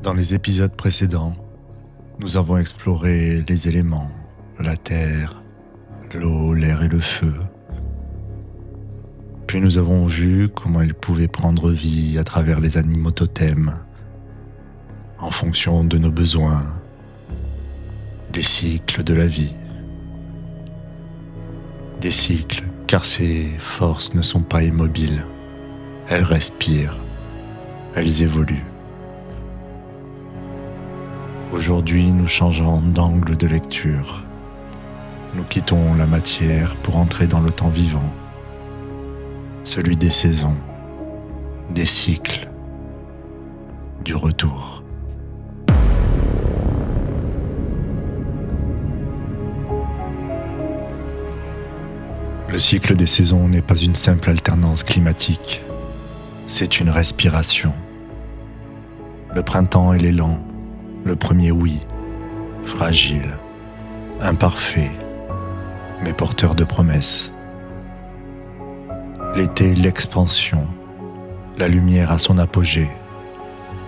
Dans les épisodes précédents, nous avons exploré les éléments, la terre, l'eau, l'air et le feu. Puis nous avons vu comment ils pouvaient prendre vie à travers les animaux totems, en fonction de nos besoins, des cycles de la vie. Des cycles, car ces forces ne sont pas immobiles. Elles respirent, elles évoluent. Aujourd'hui, nous changeons d'angle de lecture. Nous quittons la matière pour entrer dans le temps vivant, celui des saisons, des cycles, du retour. Le cycle des saisons n'est pas une simple alternance climatique, c'est une respiration. Le printemps est l'élan, le premier oui, fragile, imparfait, mais porteur de promesses. L'été, l'expansion, la lumière à son apogée,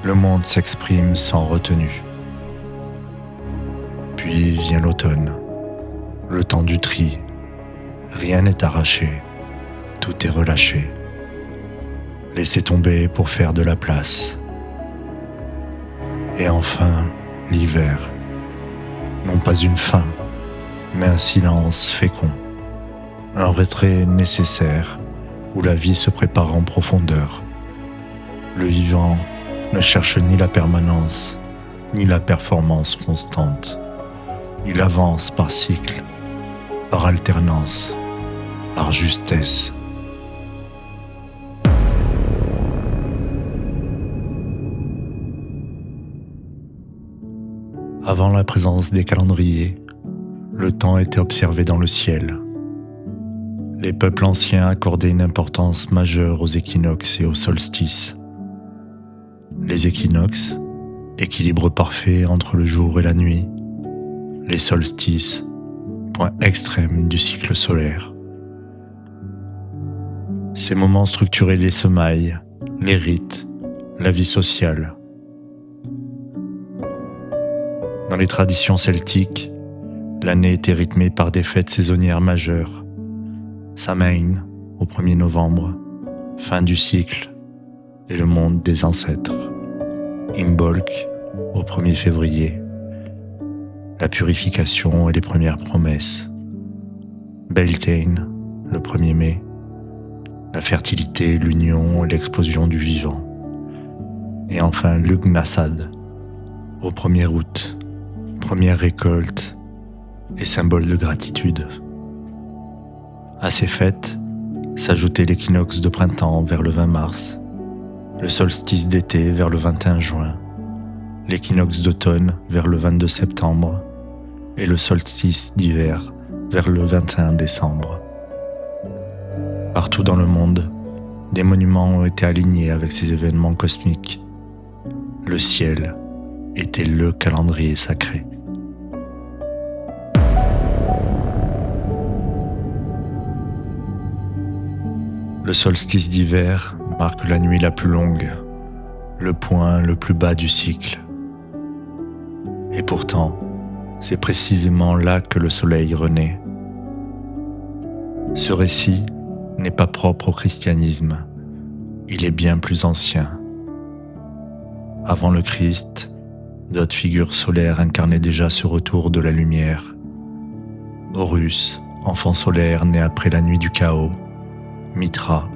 le monde s'exprime sans retenue. Puis vient l'automne, le temps du tri. Rien n'est arraché, tout est relâché. Laissez tomber pour faire de la place. Et enfin, l'hiver. Non pas une fin, mais un silence fécond. Un retrait nécessaire où la vie se prépare en profondeur. Le vivant ne cherche ni la permanence, ni la performance constante. Il avance par cycle, par alternance, par justesse. Avant la présence des calendriers, le temps était observé dans le ciel. Les peuples anciens accordaient une importance majeure aux équinoxes et aux solstices. Les équinoxes, équilibre parfait entre le jour et la nuit. Les solstices, point extrême du cycle solaire. Ces moments structuraient les semailles, les rites, la vie sociale. Dans les traditions celtiques, l'année était rythmée par des fêtes saisonnières majeures. Samhain, au 1er novembre, fin du cycle et le monde des ancêtres. Imbolc, au 1er février, la purification et les premières promesses. Beltane, le 1er mai, la fertilité, l'union et l'explosion du vivant. Et enfin Lughnasadh, au 1er août, première récolte et symbole de gratitude. À ces fêtes s'ajoutait l'équinoxe de printemps vers le 20 mars, le solstice d'été vers le 21 juin, l'équinoxe d'automne vers le 22 septembre et le solstice d'hiver vers le 21 décembre. Partout dans le monde, des monuments ont été alignés avec ces événements cosmiques. Le ciel était le calendrier sacré. Le solstice d'hiver marque la nuit la plus longue, le point le plus bas du cycle. Et pourtant, c'est précisément là que le soleil renaît. Ce récit n'est pas propre au christianisme, il est bien plus ancien. Avant le Christ, d'autres figures solaires incarnaient déjà ce retour de la lumière. Horus, enfant solaire né après la nuit du chaos, Mitra,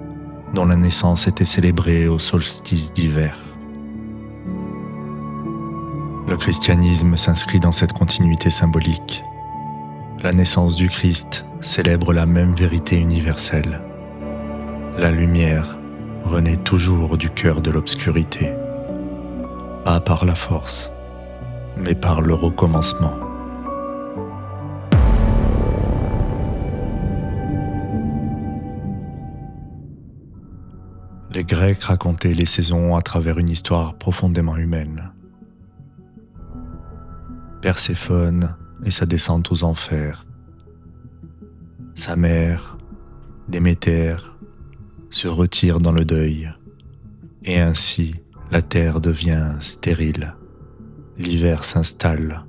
dont la naissance était célébrée au solstice d'hiver. Le christianisme s'inscrit dans cette continuité symbolique. La naissance du Christ célèbre la même vérité universelle. La lumière renaît toujours du cœur de l'obscurité, pas par la force, mais par le recommencement. Les Grecs racontaient les saisons à travers une histoire profondément humaine. Perséphone et sa descente aux enfers. Sa mère, Déméter, se retire dans le deuil, et ainsi la terre devient stérile. l'hiver s'installe.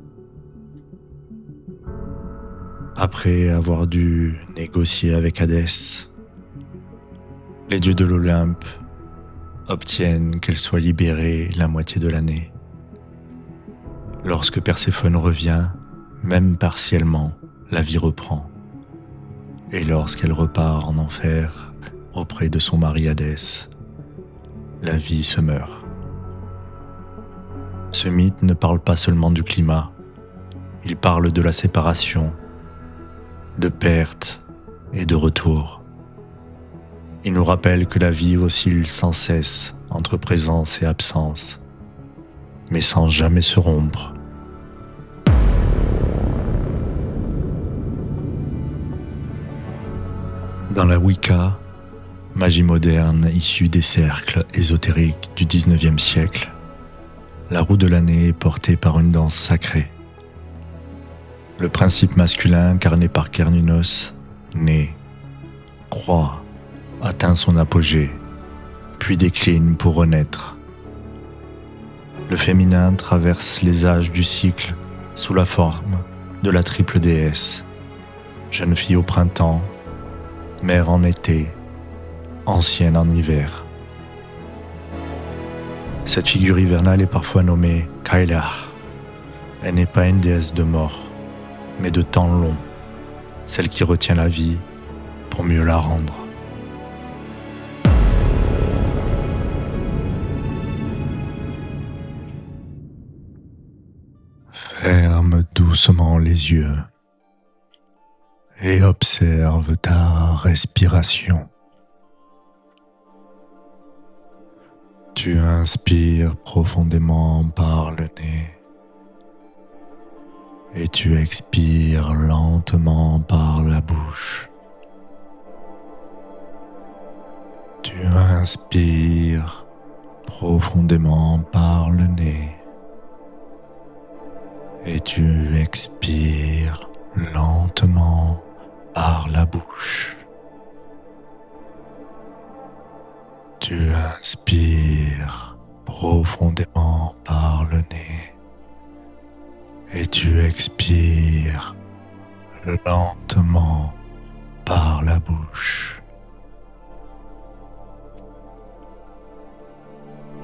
Après avoir dû négocier avec Hadès, les dieux de l'Olympe obtiennent qu'elle soit libérée la moitié de l'année. Lorsque Perséphone revient, même partiellement, la vie reprend. Et lorsqu'elle repart en enfer auprès de son mari Hadès, la vie se meurt. Ce mythe ne parle pas seulement du climat, il parle de la séparation, de perte et de retour. Il nous rappelle que la vie oscille sans cesse entre présence et absence, mais sans jamais se rompre. Dans la Wicca, magie moderne issue des cercles ésotériques du XIXe siècle, la roue de l'année est portée par une danse sacrée. Le principe masculin incarné par Cernunnos naît, croît, atteint son apogée, puis décline pour renaître. Le féminin traverse les âges du cycle sous la forme de la triple déesse, jeune fille au printemps, mère en été, ancienne en hiver. Cette figure hivernale est parfois nommée Kailar. Elle n'est pas une déesse de mort, mais de temps long, celle qui retient la vie pour mieux la rendre. Ferme doucement les yeux et observe ta respiration. Tu inspires profondément par le nez et tu expires lentement par la bouche. Tu inspires profondément par le nez et tu expires lentement par la bouche. Tu inspires profondément par le nez et tu expires lentement par la bouche.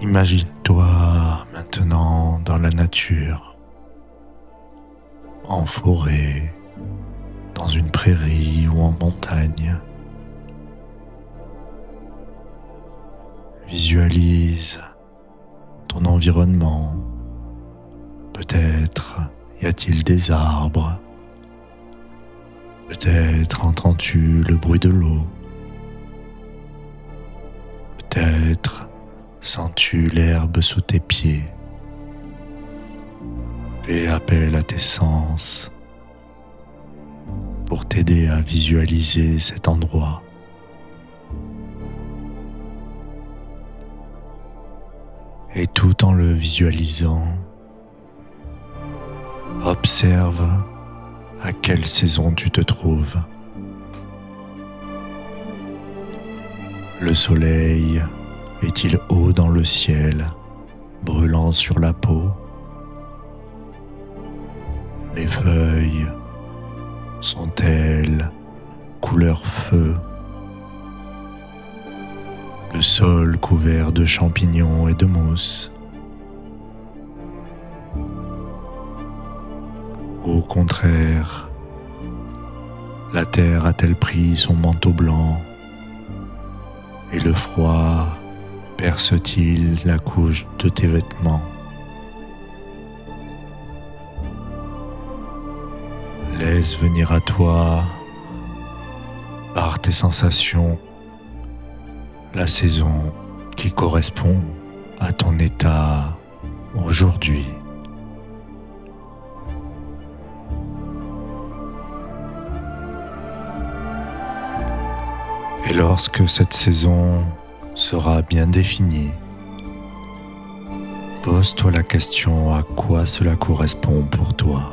Imagine-toi maintenant dans la nature, en forêt, dans une prairie ou en montagne. Visualise ton environnement. Peut-être y a-t-il des arbres. Peut-être entends-tu le bruit de l'eau. Peut-être sens-tu l'herbe sous tes pieds. Fais appel à tes sens pour t'aider à visualiser cet endroit. Et tout en le visualisant, observe à quelle saison tu te trouves. Le soleil est-il haut dans le ciel, brûlant sur la peau? Les feuilles sont-elles couleur feu? Le sol couvert de champignons et de mousse? Au contraire, la terre a-t-elle pris son manteau blanc et le froid perce-t-il la couche de tes vêtements? Laisse venir à toi, par tes sensations, la saison qui correspond à ton état aujourd'hui. Et lorsque cette saison sera bien définie, pose-toi la question à quoi cela correspond pour toi.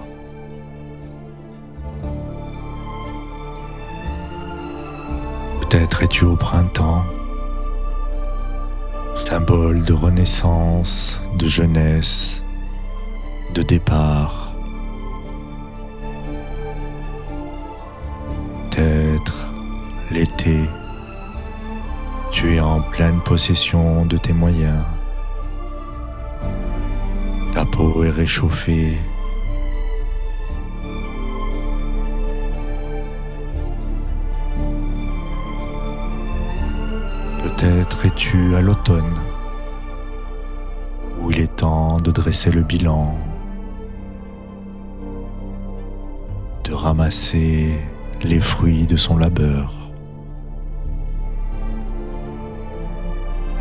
Peut-être es-tu au printemps, symbole de renaissance, de jeunesse, de départ. Peut-être l'été, tu es en pleine possession de tes moyens. Ta peau est réchauffée. Peut-être es-tu à l'automne, où il est temps de dresser le bilan, de ramasser les fruits de son labeur.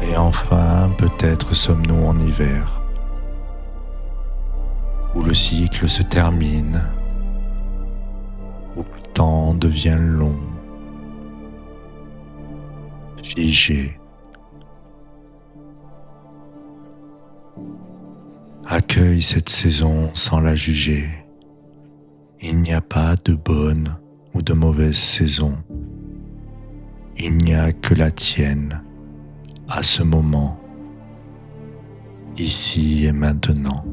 Et enfin, peut-être sommes-nous en hiver, où le cycle se termine, où le temps devient long, figé. Accueille cette saison sans la juger. Il n'y a pas de bonne ou de mauvaise saison. Il n'y a que la tienne, à ce moment, ici et maintenant.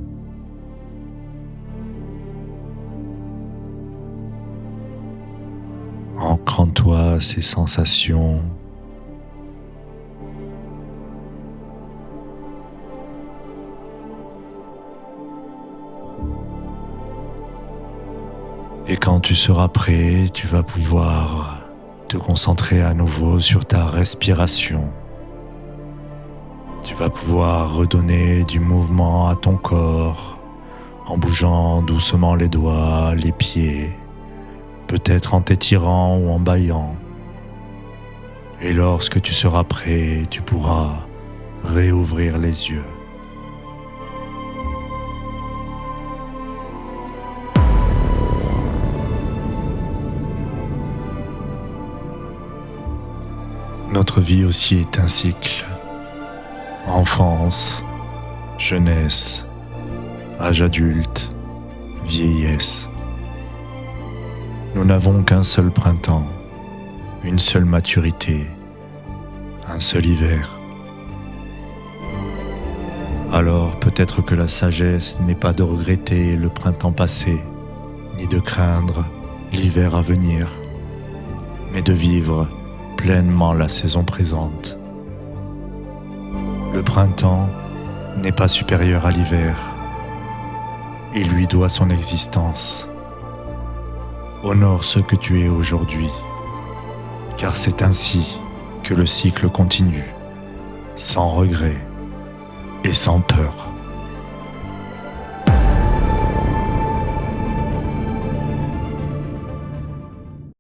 Ancre en toi ces sensations. Et quand tu seras prêt, tu vas pouvoir te concentrer à nouveau sur ta respiration. Tu vas pouvoir redonner du mouvement à ton corps en bougeant doucement les doigts, les pieds, peut-être en t'étirant ou en bâillant. Et lorsque tu seras prêt, tu pourras réouvrir les yeux. Notre vie aussi est un cycle. Enfance, jeunesse, âge adulte, vieillesse. Nous n'avons qu'un seul printemps, une seule maturité, un seul hiver. Alors peut-être que la sagesse n'est pas de regretter le printemps passé, ni de craindre l'hiver à venir, mais de vivre pleinement la saison présente. Le printemps n'est pas supérieur à l'hiver. Il lui doit son existence. Honore ce que tu es aujourd'hui, car c'est ainsi que le cycle continue, sans regret et sans peur.